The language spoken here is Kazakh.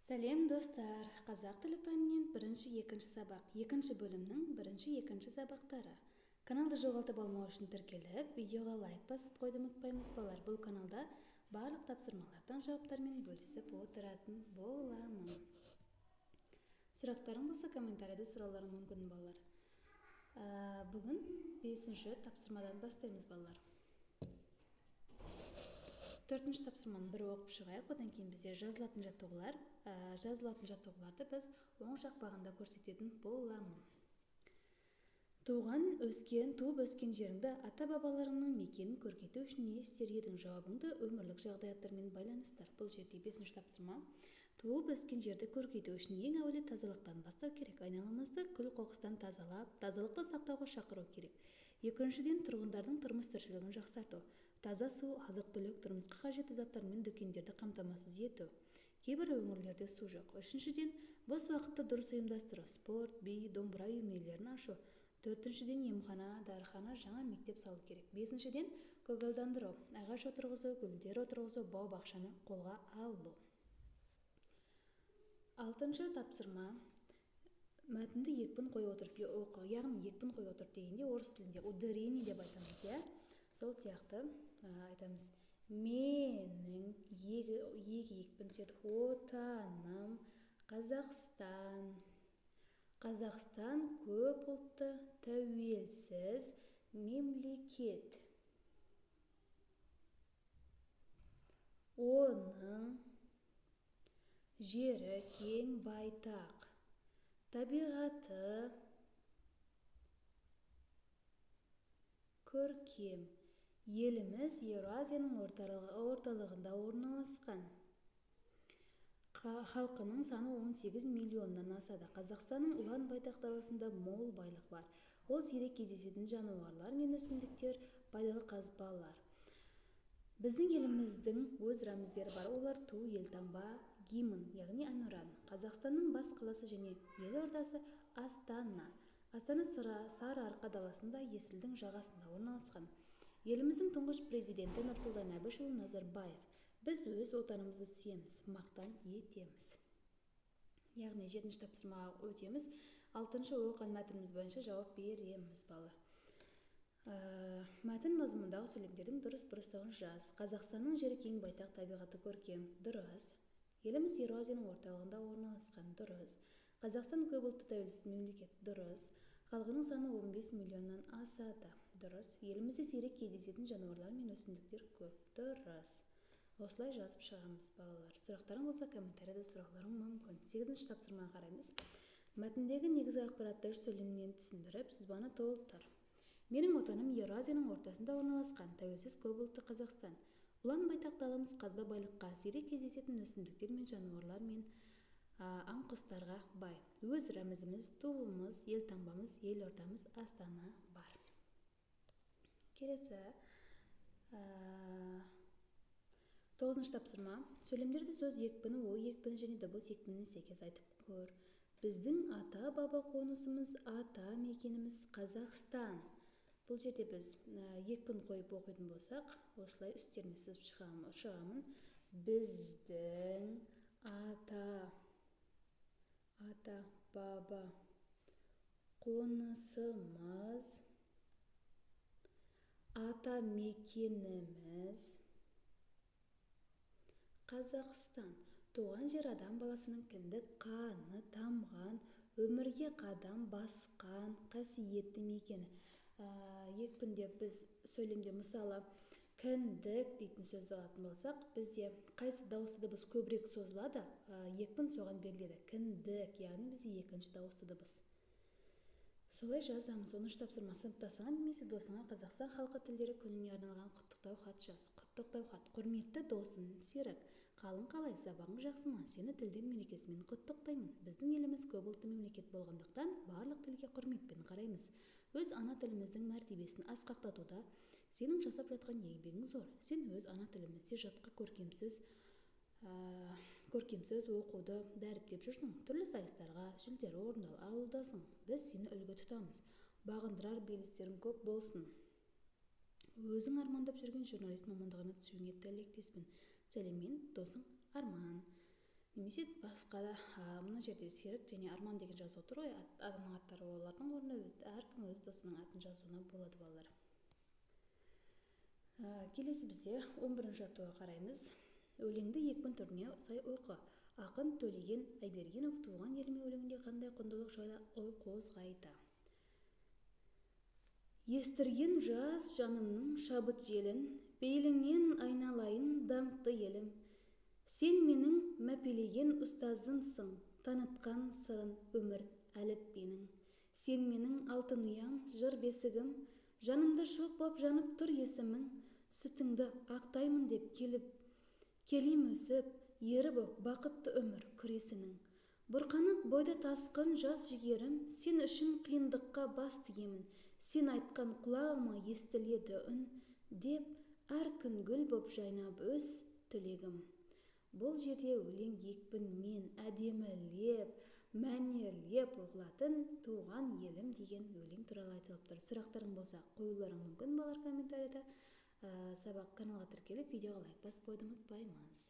Сәлем достар, қазақ тілі пәнінен бірінші екінші сабақ, екінші бөлімнің бірінші екінші сабақтары. Каналды жоғалтып алмау үшін тіркеліп, видеоға лайк басып қойды ұмытпаймыз балалар. Бұл каналда барлық тапсырмалардан жауаптармен бөлісіп отыратын боламын. Сұрақтарың болса комментарийде сұрауларың мүмкін балалар. Бүгін 5-ші тапсырмадан бастаймыз балалар. 4-ші тапсырманы бір оқып шығайық, одан кейін бізде жазылатын жаттығуларды біз оң жақ бағанда көрсететін боламын. Туып өскен жеріңді ата-бабаларыңның мекенін көркейту үшін не істер едің? Жауабыңды өмірлік жағдаяттармен байланыстыр. Бұл жерде 5-ші тапсырма. Туып өскен жерді көркейту үшін ең әуелі тазалықтан бастау керек. Айналамызды күл-қоқыстан тазалап, тазалықты сақтауға шақыру керек. Екіншіден, тұрғындардың тұрмыс тіршілігін жақсарту. Таза су, азық-түлік, тұрмысқа қажетті заттар мен дүкендерді қамтамасыз ету. Кейбір өңірлерде су жоқ. Үшіншіден, бос уақытты дұрыс ұйымдастыру. Спорт, би, домбыра үйірмелерін ашу. Төртіншіден, емхана, дәріхана, жаңа мектеп салу керек. Бесіншіден, көгалдандыру. Ағаш отырғызу, гүлдер отырғызу, бау-бақшаны қолға алу. 6-шы тапсырма. Мәтінді екпін қой отырып оқы. Яғни екпін қой отырып дегенде орыс тілінде ударение деп айтамыз, сол сияқты айтамыз. Менің екі екпін түседі. Отаным Қазақстан. Қазақстан көп ұлтты тәуелсіз мемлекет. Оның жері кең байтақ. Табиғаты көркем. Еліміз Еуразияның орталығында орналасқан. Халқының саны 18 миллионнан асады. Қазақстанның ұлан байтақ даласында мол байлық бар. Ол сирек кездесетін жануарлар мен өсімдіктер, пайдалы қазбалар. Біздің еліміздің өз рәміздері бар. Олар ту, елтаңба, гимн, яғни әнұран. Қазақстанның бас қаласы және елордасы Астана. Астана Сарыарқа даласында, Есілдің жағасында орналасқан. Еліміздің тұңғыш президенті Нұрсұлтан Әбішұлы Назарбаев. Біз өз отанымызды сүйеміз, мақтан етеміз. Яғни 7-ші тапсырмаға өтеміз. 6-шы оқыған мәтініміз бойынша жауап береміз балалар. Мәтін мазмұндағы сөйлемдердің дұрыс-бұрыстығын жаз. Қазақстанның жері кең байтақ, табиғаты көркем. Дұрыс. Еліміз Еуразияның орталығында орналасқан. Дұрыс. Қазақстан көп ұлтты тәуелсіз мемлекет. Дұрыс. Халқының саны 15 миллионнан асады. Дұрыс. Елімізде сирек кездесетін жануарлар мен өсімдіктер көп. Дұрыс. Осылай жазып шығамыз балалар. Сұрақтарың болса комментарийде сұрауларың мүмкін. 8-ші тапсырмаға қараймыз. Мәтіндегі негізгі ақпаратты сөйлемнен түсіндіріп, сызбаны толтыр. Менің отаным Еуразияның ортасында орналасқан. Тәуелсіз көп ұлтты Қазақстан. Ұлан байтақ даламыз қазба байлыққа, сирек кездесетін өсімдіктер мен жануарлар мен аң-құстарға бай. Өз рәмізіміз, туымыз, елтаңбамыз, елордамыз Астана бар. Келесі 9-шы тапсырма. Сөйлемдерді сөз екпіні, ой екпіні және дыбыс екпініне сәйкес айтып көр. Біздің ата-баба қонысымыз, ата мекеніміз Қазақстан. Бұл жерде біз екпін қойып оқитын болсақ, осылай үстеріне сызып шығамын. Біздің ата-баба қонысымыз, ата мекеніміз Қазақстан. Туған жер адам баласының кіндік қаны тамған, өмірге қадам басқан қасиетті мекені. Екпінде біз сөйлемде мысалы кіндік дейтін сөзді алатын болсақ, бізде қайсы дауысты дыбыс көбірек созылады, екпін соған беріледі. Кіндік, яғни бізде екінші дауысты дыбыс. Солай жазамыз. 10-шы тапсырма. Сыныптасыңа немесе досыңа Қазақстан халқы тілдері күніне арналған құттықтау хат жаз. Құттықтау хат. Құрметті досым Серік, қалың қалай, сабағың жақсы ма? Сені тілдер мерекесімен құттықтаймын. Біздің еліміз көп ұлтты мемлекет болғандықтан барлық тілге құрметпен қараймыз. Өз ана тіліміздің мәртебесін асқақтатуда сенің жасап жатқан еңбегің зор. Сен өз ана тілімізде жатқа көркемсөз оқуды дәріптеп жүрсің. Түрлі сайыстарға, жүлделі орындар алудасың. Біз сені үлгі тұтамыз. Бағындырар белестерің көп болсын. Өзің армандап жүрген журналист мамандығына түсуіңе тілектеспін. Сәлеммен, досың Арман. немесе басқа да мына жерде Серік және Арман деген жазып отыр ғой, адамның аттары, олардың орнына әркім өз досының атын жазуына болады балалар. Келесі бізде 11-ші аттауға қараймыз. Өлеңді екпін түріне сай оқы. Ақын Төлеген Айбергенов туған еліме өлеңінде қандай құндылық жайлы ой қозғайды? Естірген жас жанымның шабыт желін, пейіліңнен айналайын даңқты елім. Сен менің мәпелеген ұстазымсың, танытқан сырын өмір әліппенің. Сен менің алтын ұям, жыр бесігім, жанымда шоқ боп жанып тұр есімің. Сүтіңді ақтаймын деп келем өсіп, ері боп бақытты өмір күресінің. Бұрқанып бойда тасқын жас жігерім, сен үшін қиындыққа бас тігемін. Сен айтқан құлағыма естіледі үн, деп әр күн гүл боп жайнап өз тілегім. Бұл жерде өлең екпінмен әдемілеп, мәнерлеп оқылатын туған елім деген өлең туралы айтылып тұр. Сұрақтарың болса қоюларың мүмкін балалар комментарийда. Сабақ каналға тіркеліп видеоға лайк басып қойды ұмытпаймыз.